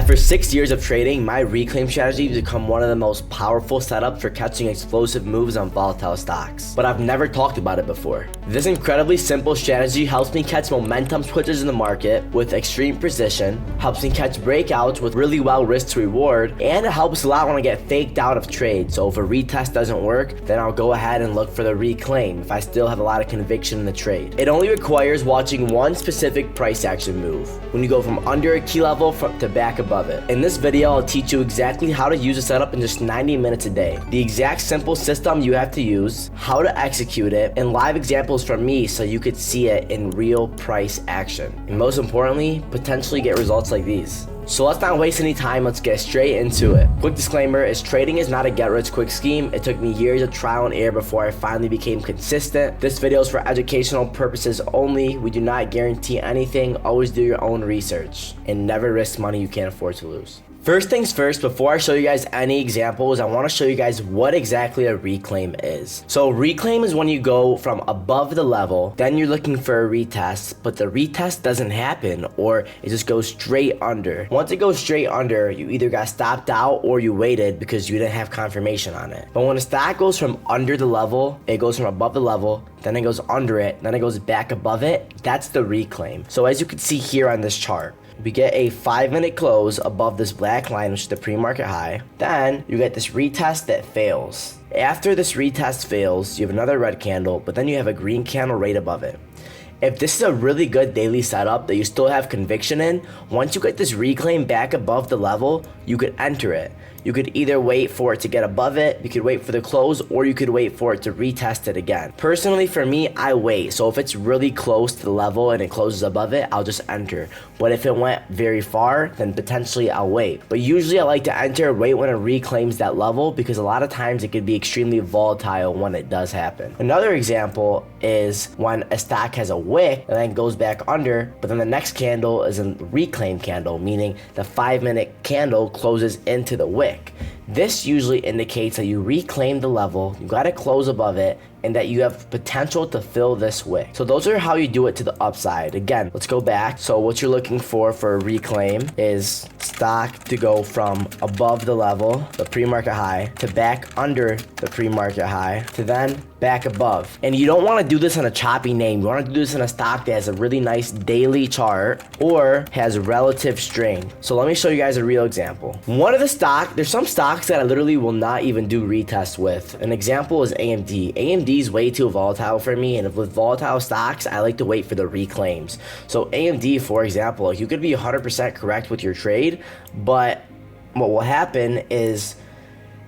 After 6 years of trading, my reclaim strategy has become one of the most powerful setups for catching explosive moves on volatile stocks. But I've never talked about it before. This incredibly simple strategy helps me catch momentum switches in the market with extreme precision, helps me catch breakouts with really well risk to reward, and it helps a lot when I get faked out of trade. So if a retest doesn't work, then I'll go ahead and look for the reclaim if I still have a lot of conviction in the trade. It only requires watching one specific price action move, when you go from under a key level to back above it. In this video, I'll teach you exactly how to use a setup in just 90 minutes a day, the exact simple system you have to use, how to execute it, and live examples from me so you could see it in real price action. And most importantly, potentially get results like these. So let's not waste any time, let's get straight into it. Quick disclaimer is trading is not a get-rich-quick scheme. It took me years of trial and error before I finally became consistent. This video is for educational purposes only. We do not guarantee anything. Always do your own research and never risk money you can't afford to lose. First things first, before I show you guys any examples, I want to show you guys what exactly a reclaim is. So reclaim is when you go from above the level, then you're looking for a retest, but the retest doesn't happen, or it just goes straight under. Once it goes straight under, you either got stopped out or you waited because you didn't have confirmation on it. But when a stock goes from under the level, it goes from above the level, then it goes under it, then it goes back above it, that's the reclaim. So as you can see here on this chart, we get a 5-minute close above this black line, which is the pre-market high. Then you get this retest that fails. After this retest fails, you have another red candle, but then you have a green candle right above it. If this is a really good daily setup that you still have conviction in, once you get this reclaim back above the level, you could enter it. You could either wait for it to get above it, you could wait for the close, or you could wait for it to retest it again. Personally, for me, I wait. So if it's really close to the level and it closes above it, I'll just enter. But if it went very far, then potentially I'll wait. But usually I like to enter, wait when it reclaims that level, because a lot of times it could be extremely volatile when it does happen. Another example is when a stock has a wick and then goes back under, but then the next candle is a reclaim candle, meaning the 5-minute candle closes into the wick. This usually indicates that you reclaim the level, you got to close above it, and that you have potential to fill this wick. So those are how you do it to the upside. Again, let's go back. So what you're looking for a reclaim is stock to go from above the level, the pre-market high, to back under the pre-market high, to then back above. And you don't want to do this on a choppy name. You want to do this in a stock that has a really nice daily chart or has relative strength. So let me show you guys a real example. One of the there's some stocks that I literally will not even do retests with. An example is AMD. AMD is way too volatile for me, and with volatile stocks, I like to wait for the reclaims. So AMD, for example, you could be 100% correct with your trade, but what will happen is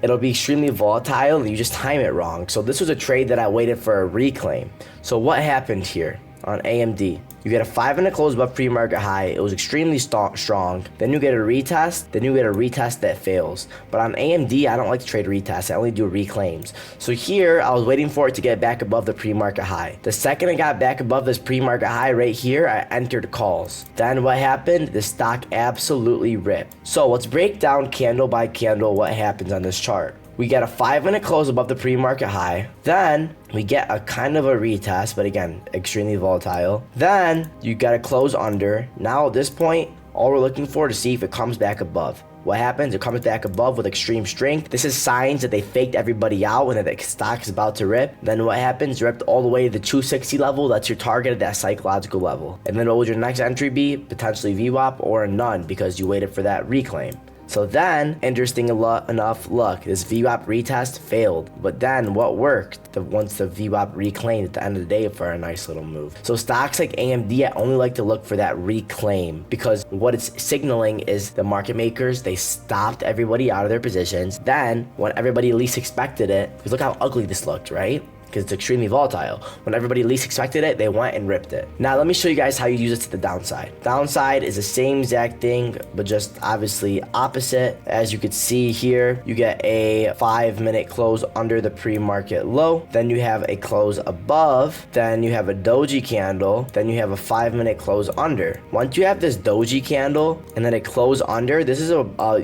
it'll be extremely volatile and you just time it wrong. So this was a trade that I waited for a reclaim. So what happened here on AMD? You get a 5-minute close above pre-market high. It was extremely strong. Then you get a retest. Then you get a retest that fails. But on AMD, I don't like to trade retests. I only do reclaims. So here, I was waiting for it to get back above the pre-market high. The second it got back above this pre-market high right here, I entered calls. Then what happened? The stock absolutely ripped. So let's break down candle by candle what happens on this chart. We get a 5-minute close above the pre-market high. Then we get a kind of a retest, but again, extremely volatile. Then you got to close under. Now at this point, all we're looking for to see if it comes back above. What happens? It comes back above with extreme strength. This is signs that they faked everybody out and that the stock is about to rip. Then what happens? Ripped all the way to the 260 level. That's your target at that psychological level. And then what would your next entry be? Potentially VWAP or a none, because you waited for that reclaim. So then, interesting enough, look, this VWAP retest failed. But then what worked once the VWAP reclaimed at the end of the day for a nice little move? So stocks like AMD, I only like to look for that reclaim, because what it's signaling is the market makers, they stopped everybody out of their positions. Then when everybody least expected it, because look how ugly this looked, right? Because it's extremely volatile. When everybody least expected it, they went and ripped it. Now let me show you guys how you use it to the downside. Downside is the same exact thing, but just obviously opposite. As you can see here, you get a 5-minute close under the pre-market low. Then you have a close above. Then you have a doji candle. Then you have a 5-minute close under. Once you have this doji candle and then a close under, this is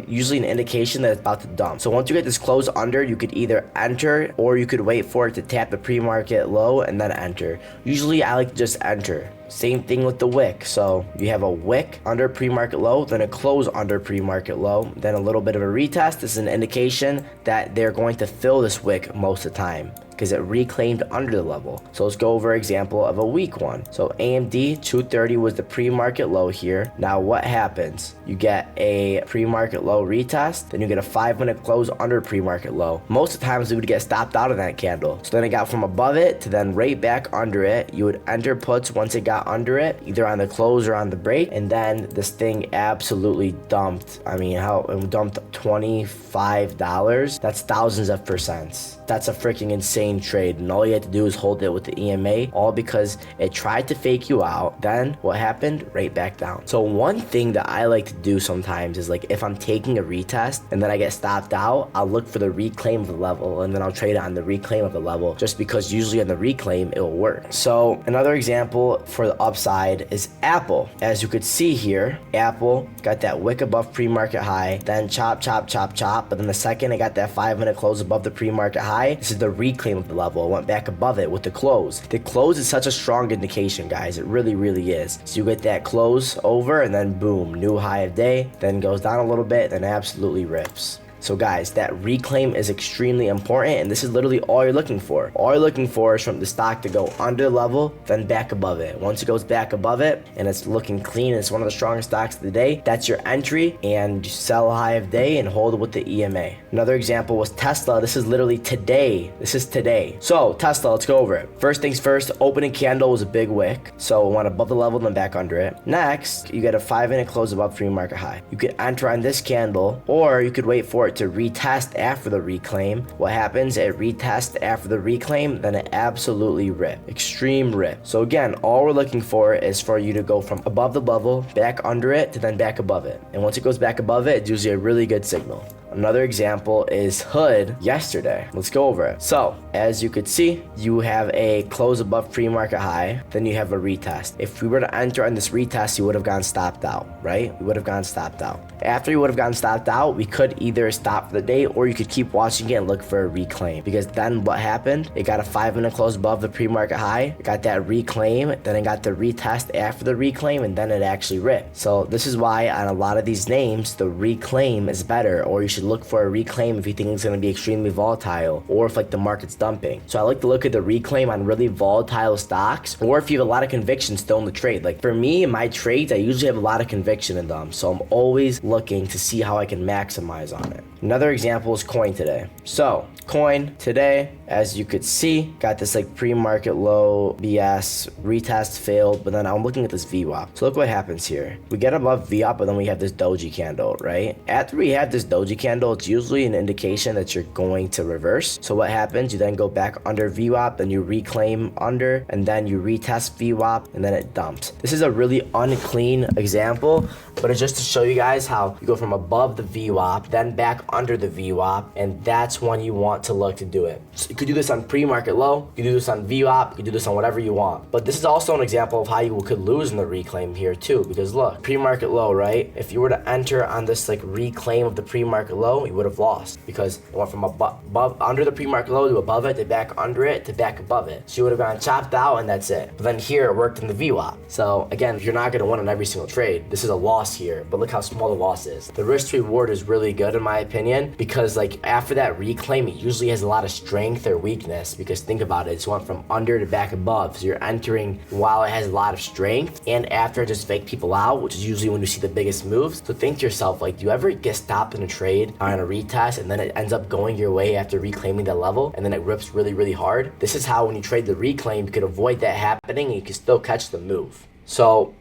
usually an indication that it's about to dump. So once you get this close under, you could either enter or you could wait for it to tap the pre-market low and then enter. Usually I like to just enter. Same thing with the wick. So you have a wick under pre-market low, then a close under pre-market low, then a little bit of a retest. This is an indication that they're going to fill this wick most of the time because it reclaimed under the level. So let's go over an example of a weak one. So AMD 230 was the pre-market low here. Now what happens? You get a pre-market low retest, then you get a 5-minute close under pre-market low. Most of the times we would get stopped out of that candle. So then it got from above it to then right back under it. You would enter puts once it got under it, either on the close or on the break, and then this thing absolutely dumped. I mean, how it dumped $25. That's thousands of percents. That's a freaking insane trade, and all you had to do is hold it with the EMA, all because it tried to fake you out. Then what happened? Right back down. So one thing that I like to do sometimes is, like, if I'm taking a retest and then I get stopped out, I'll look for the reclaim of the level, and then I'll trade it on the reclaim of the level, just because usually on the reclaim it will work. So another example for the upside is Apple. As you could see here, Apple got that wick above pre-market high, then chop, chop, chop, chop, but then the second it got that 5-minute close above the pre-market high, this is the reclaim of the level. It went back above it with the close. The close is such a strong indication, guys. It really, really is. So you get that close over, and then boom, new high of day, then goes down a little bit, then absolutely rips. So guys, that reclaim is extremely important, and this is literally all you're looking for. All you're looking for is from the stock to go under the level, then back above it. Once it goes back above it and it's looking clean, it's one of the strongest stocks of the day, that's your entry, and you sell a high of day and hold it with the EMA. Another example was Tesla. This is literally today. This is today. So Tesla, let's go over it. First things first, opening candle was a big wick. So it went above the level, then back under it. Next, you get a 5-minute close above pre-market high. You could enter on this candle, or you could wait for it to retest after the reclaim. What happens? It retests after the reclaim, then it absolutely rip. Extreme rip. So again, all we're looking for is for you to go from above the level, back under it, to then back above it. And once it goes back above it, it's usually a really good signal. Another example is Hood yesterday. Let's go over it. So, as you could see, you have a close above pre-market high, then you have a retest. If we were to enter on this retest, you would have gone stopped out, right? We would have gone stopped out. After you would have gotten stopped out, we could either stop for the day, or you could keep watching it and look for a reclaim. Because then what happened? It got a 5-minute close above the pre-market high, it got that reclaim, then it got the retest after the reclaim, and then it actually ripped. So this is why on a lot of these names, the reclaim is better, or you should look for a reclaim if you think it's going to be extremely volatile, or if like the market's dumping. So I like to look at the reclaim on really volatile stocks, or if you have a lot of conviction still in the trade. Like for me, in my trades, I usually have a lot of conviction in them, so I'm always looking to see how I can maximize on it. Another example is coin today. So coin today, as you could see, got this like pre-market low BS, retest failed, but then I'm looking at this VWAP. So look what happens here. We get above VWAP, but then we have this doji candle, right? After we have this doji candle, it's usually an indication that you're going to reverse. So what happens? You then go back under VWAP, then you reclaim under, and then you retest VWAP, and then it dumps. This is a really unclean example, but it's just to show you guys how you go from above the VWAP, then back under the VWAP, and that's when you want to look to do it. So you could do this on pre-market low, you could do this on VWAP, you could do this on whatever you want. But this is also an example of how you could lose in the reclaim here too, because look, pre-market low, right? If you were to enter on this like reclaim of the pre-market low, you would have lost, because it went from above under the pre-market low to above it, to back under it, to back above it. So you would have gone chopped out, and that's it. But then here it worked in the VWAP. So again, you're not going to win on every single trade. This is a loss here, but look how small the loss is. The risk to reward is really good in my opinion, because like after that reclaim, it usually has a lot of strength or weakness, because think about it, it's went from under to back above. So you're entering while it has a lot of strength, and after it just fake people out, which is usually when you see the biggest moves. So think to yourself, like, do you ever get stopped in a trade on a retest and then it ends up going your way after reclaiming that level, and then it rips really, really hard? This is how when you trade the reclaim, you could avoid that happening and you can still catch the move. So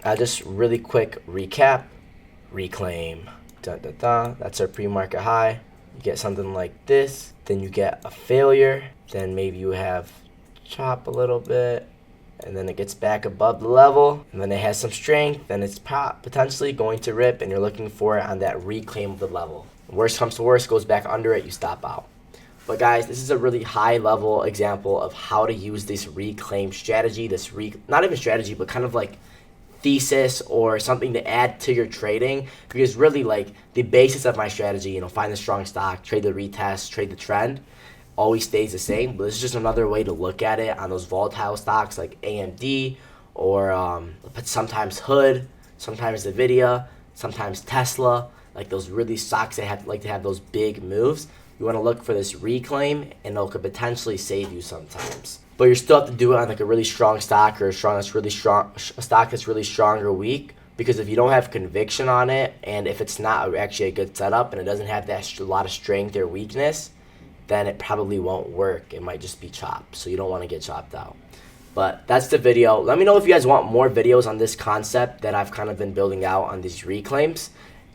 just really quick recap. Reclaim, that's our pre-market high. You get something like this, then you get a failure, then maybe you have chop a little bit, and then it gets back above the level, and then it has some strength, then it's potentially going to rip, and you're looking for it on that reclaim of the level. Worst comes to worst, goes back under it, you stop out. But guys, this is a really high level example of how to use this reclaim strategy, not even strategy, but kind of like thesis or something to add to your trading, because really like the basis of my strategy, find the strong stock, trade the retest, trade the trend, always stays the same. But this is just another way to look at it on those volatile stocks like AMD but sometimes Hood, sometimes Nvidia, sometimes Tesla, like those really stocks that like to have those big moves. You want to look for this reclaim, and it could potentially save you sometimes. But you still have to do it on like a really strong stock, or a stock that's really strong or weak. Because if you don't have conviction on it, and if it's not actually a good setup, and it doesn't have that a lot of strength or weakness, then it probably won't work. It might just be chopped. So you don't want to get chopped out. But that's the video. Let me know if you guys want more videos on this concept that I've kind of been building out on these reclaims.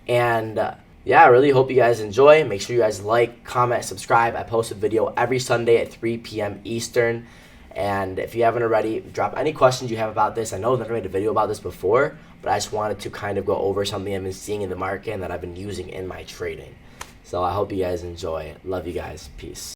And yeah, I really hope you guys enjoy. Make sure you guys like, comment, subscribe. I post a video every Sunday at 3 p.m. Eastern. And if you haven't already, drop any questions you have about this. I know I've never made a video about this before, but I just wanted to kind of go over something I've been seeing in the market and that I've been using in my trading. So I hope you guys enjoy. Love you guys. Peace.